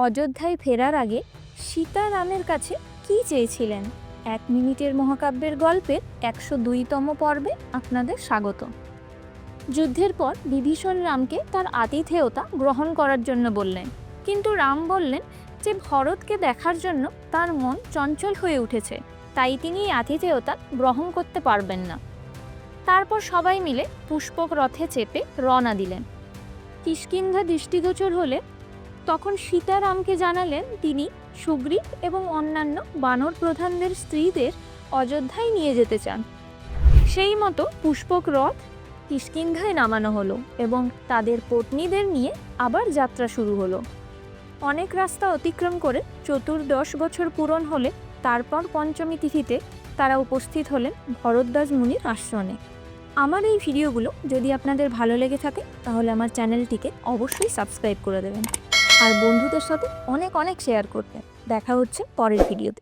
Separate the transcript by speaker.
Speaker 1: অযোধ্যায় ফেরার আগে সীতা রামের কাছে কী চেয়েছিলেন? 1 মিনিটের মহাকাব্যের গল্পের 102তম পর্বে আপনাদের স্বাগত। যুদ্ধের পর বিভীষণ রামকে তার আতিথেয়তা গ্রহণ করার জন্য বললেন, কিন্তু রাম বললেন যে ভরতকে দেখার জন্য তার মন চঞ্চল হয়ে উঠেছে, তাই তিনি এই আতিথেয়তা গ্রহণ করতে পারবেন না। তারপর সবাই মিলে পুষ্পক রথে চেপে রওনা দিলেন। কিষ্কিন্ধা দৃষ্টিগোচর হলে তখন সীতা রামকে জানালেন তিনি সুগ্রীব এবং অন্যান্য বানর প্রধানদের স্ত্রীদের অযোধ্যায় নিয়ে যেতে চান। সেই মতো পুষ্পক রথ কিষ্কিন্ধায় নামানো হলো এবং তাদের পত্নীদের নিয়ে আবার যাত্রা শুরু হলো। অনেক রাস্তা অতিক্রম করে 14 বছর পূরণ হলে তারপর পঞ্চমী তিথিতে তারা উপস্থিত হলেন ভরদ্বাজ মুনির আশ্রমে। আমার এই ভিডিওগুলো যদি আপনাদের ভালো লেগে থাকে তাহলে আমার চ্যানেলটিকে অবশ্যই সাবস্ক্রাইব করে দেবেন আর বন্ধুদের সাথে অনেক শেয়ার করবেন। দেখা হচ্ছে পরের ভিডিওতে।